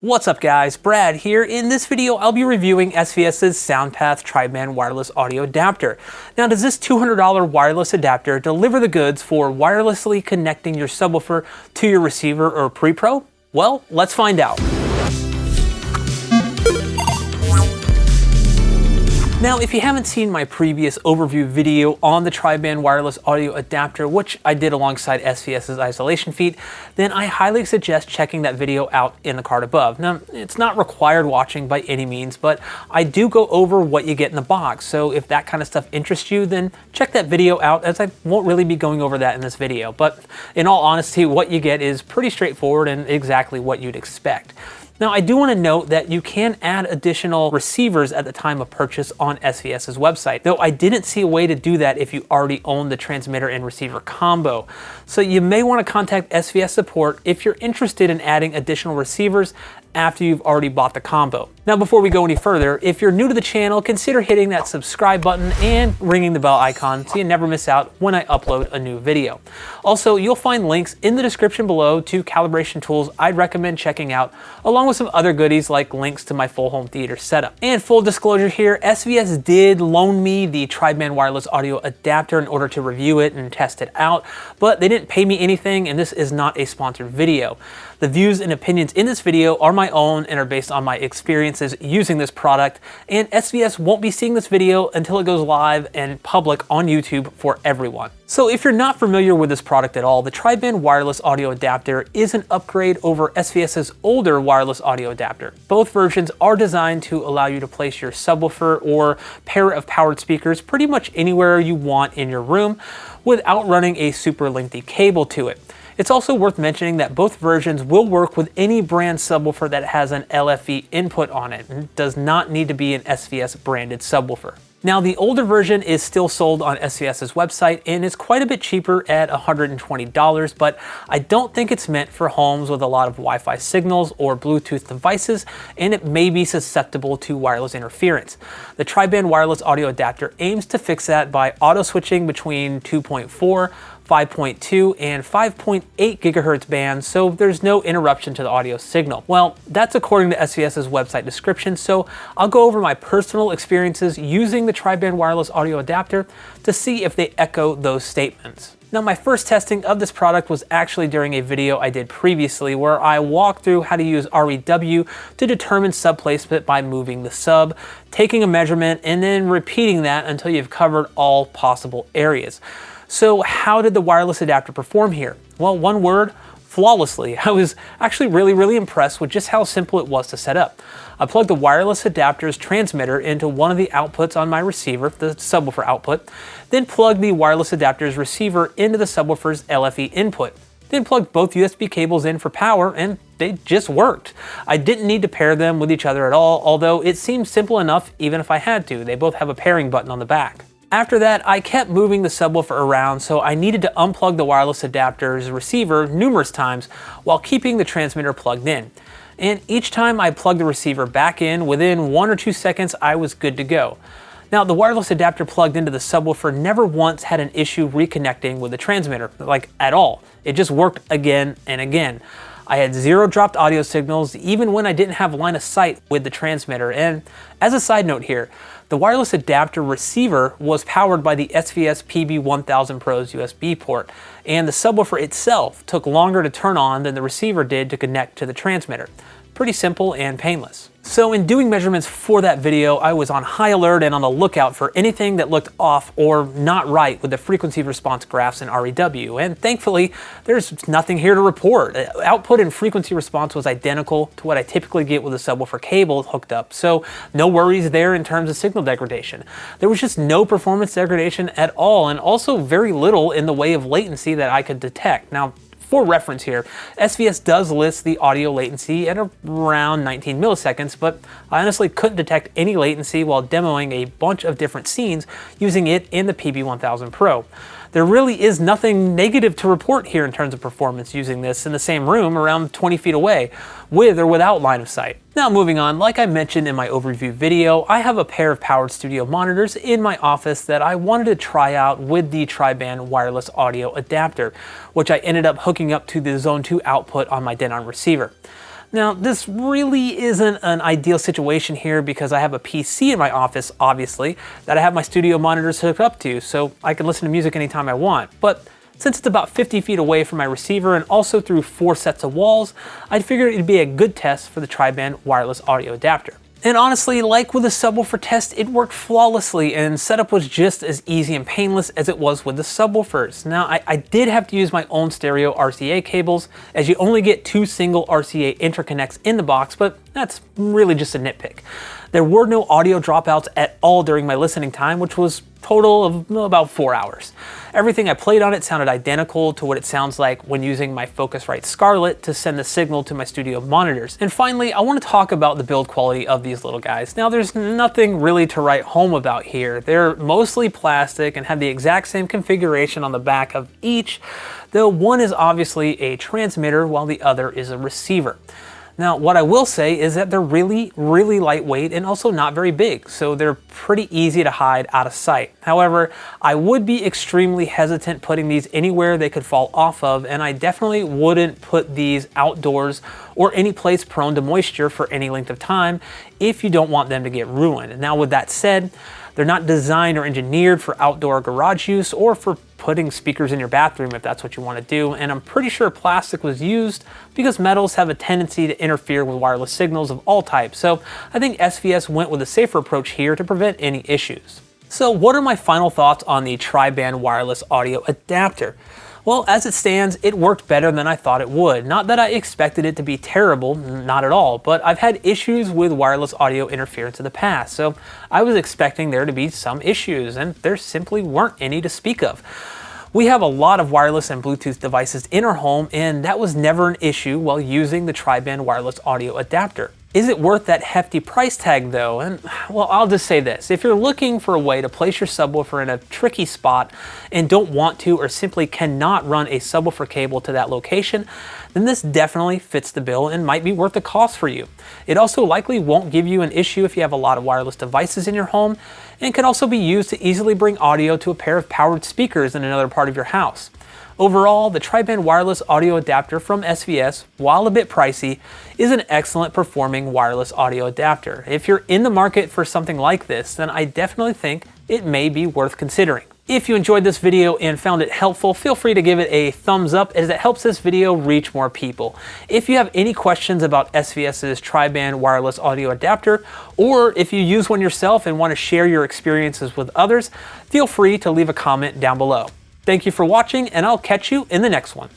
What's up guys, Brad here. In this video I'll be reviewing SVS's SoundPatch tri-band wireless audio adapter. Now does this $200 wireless adapter deliver the goods for wirelessly connecting your subwoofer to your receiver or pre-pro? Well, let's find out. Now, if you haven't seen my previous overview video on the tri-band wireless audio adapter, which I did alongside SVS's isolation feet, then I highly suggest checking that video out in the card above. Now, it's not required watching by any means, but I do go over what you get in the box. So if that kind of stuff interests you, then check that video out, as I won't really be going over that in this video. But in all honesty, what you get is pretty straightforward and exactly what you'd expect. Now, I do want to note that you can add additional receivers at the time of purchase on SVS's website, though I didn't see a way to do that if you already own the transmitter and receiver combo. So you may want to contact SVS support if you're interested in adding additional receivers after you've already bought the combo. Now, before we go any further, if you're new to the channel, consider hitting that subscribe button and ringing the bell icon so you never miss out when I upload a new video. Also, you'll find links in the description below to calibration tools I'd recommend checking out, along with some other goodies like links to my full home theater setup. And full disclosure here, SVS did loan me the tri-band wireless audio adapter in order to review it and test it out, but they didn't pay me anything, and this is not a sponsored video. The views and opinions in this video are my own and are based on my experiences using this product, and SVS won't be seeing this video until it goes live and public on YouTube for everyone. So if you're not familiar with this product at all, the tri-band wireless audio adapter is an upgrade over SVS's older wireless audio adapter. Both versions are designed to allow you to place your subwoofer or pair of powered speakers pretty much anywhere you want in your room without running a super lengthy cable to it. It's also worth mentioning that both versions will work with any brand subwoofer that has an LFE input on it and does not need to be an SVS branded subwoofer. Now, the older version is still sold on SVS's website and is quite a bit cheaper at $120, but I don't think it's meant for homes with a lot of Wi-Fi signals or Bluetooth devices, and it may be susceptible to wireless interference. The tri-band wireless audio adapter aims to fix that by auto switching between 2.4, 5.2 and 5.8 gigahertz bands, so there's no interruption to the audio signal. Well, that's according to SVS's website description, so I'll go over my personal experiences using the tri-band wireless audio adapter to see if they echo those statements. Now, my first testing of this product was actually during a video I did previously where I walked through how to use REW to determine sub placement by moving the sub, taking a measurement, and then repeating that until you've covered all possible areas. So how did the wireless adapter perform here? Well, one word, flawlessly. I was actually really impressed with just how simple it was to set up. I plugged the wireless adapter's transmitter into one of the outputs on my receiver, the subwoofer output, then plugged the wireless adapter's receiver into the subwoofer's LFE input. Then plugged both USB cables in for power, and they just worked. I didn't need to pair them with each other at all, although it seemed simple enough even if I had to. They both have a pairing button on the back. After that, I kept moving the subwoofer around, so I needed to unplug the wireless adapter's receiver numerous times while keeping the transmitter plugged in. And each time I plugged the receiver back in, within 1 or 2 seconds, I was good to go. Now, the wireless adapter plugged into the subwoofer never once had an issue reconnecting with the transmitter, like at all. It just worked again and again. I had 0 dropped audio signals even when I didn't have line of sight with the transmitter. And as a side note here, the wireless adapter receiver was powered by the SVS PB1000 Pro's USB port, and the subwoofer itself took longer to turn on than the receiver did to connect to the transmitter. Pretty simple and painless. So in doing measurements for that video, I was on high alert and on the lookout for anything that looked off or not right with the frequency response graphs in REW, and thankfully there's nothing here to report. Output and frequency response was identical to what I typically get with a subwoofer cable hooked up, so no worries there in terms of signal degradation. There was just no performance degradation at all, and also very little in the way of latency that I could detect. Now, for reference here, SVS does list the audio latency at around 19 milliseconds, but I honestly couldn't detect any latency while demoing a bunch of different scenes using it in the PB1000 Pro. There really is nothing negative to report here in terms of performance using this in the same room around 20 feet away, with or without line of sight. Now moving on, like I mentioned in my overview video, I have a pair of powered studio monitors in my office that I wanted to try out with the tri-band wireless audio adapter, which I ended up hooking up to the Zone 2 output on my Denon receiver. Now, this really isn't an ideal situation here because I have a PC in my office, obviously, that I have my studio monitors hooked up to, so I can listen to music anytime I want. But since it's about 50 feet away from my receiver and also through 4 sets of walls, I figured it'd be a good test for the tri-band wireless audio adapter. And honestly, like with the subwoofer test, it worked flawlessly and setup was just as easy and painless as it was with the subwoofers. Now, I did have to use my own stereo RCA cables, as you only get 2 single RCA interconnects in the box, but that's really just a nitpick. There were no audio dropouts at all during my listening time, which was total of about 4 hours. Everything I played on it sounded identical to what it sounds like when using my Focusrite Scarlett to send the signal to my studio monitors. And finally, I want to talk about the build quality of these little guys. Now, there's nothing really to write home about here. They're mostly plastic and have the exact same configuration on the back of each, though one is obviously a transmitter while the other is a receiver. Now, what I will say is that they're really lightweight and also not very big, so they're pretty easy to hide out of sight. However, I would be extremely hesitant putting these anywhere they could fall off of, and I definitely wouldn't put these outdoors or any place prone to moisture for any length of time if you don't want them to get ruined. Now, with that said, they're not designed or engineered for outdoor garage use or for putting speakers in your bathroom if that's what you want to do, and I'm pretty sure plastic was used because metals have a tendency to interfere with wireless signals of all types, so I think SVS went with a safer approach here to prevent any issues. So what are my final thoughts on the tri-band wireless audio adapter? Well, as it stands, it worked better than I thought it would. Not that I expected it to be terrible, not at all, but I've had issues with wireless audio interference in the past, so I was expecting there to be some issues, and there simply weren't any to speak of. We have a lot of wireless and Bluetooth devices in our home, and that was never an issue while using the tri-band wireless audio adapter. Is it worth that hefty price tag though? And well, I'll just say this. If you're looking for a way to place your subwoofer in a tricky spot and don't want to or simply cannot run a subwoofer cable to that location, then this definitely fits the bill and might be worth the cost for you. It also likely won't give you an issue if you have a lot of wireless devices in your home, and can also be used to easily bring audio to a pair of powered speakers in another part of your house. Overall, the tri-band wireless audio adapter from SVS, while a bit pricey, is an excellent performing wireless audio adapter. If you're in the market for something like this, then I definitely think it may be worth considering. If you enjoyed this video and found it helpful, feel free to give it a thumbs up as it helps this video reach more people. If you have any questions about SVS's tri-band wireless audio adapter, or if you use one yourself and want to share your experiences with others, feel free to leave a comment down below. Thank you for watching, and I'll catch you in the next one.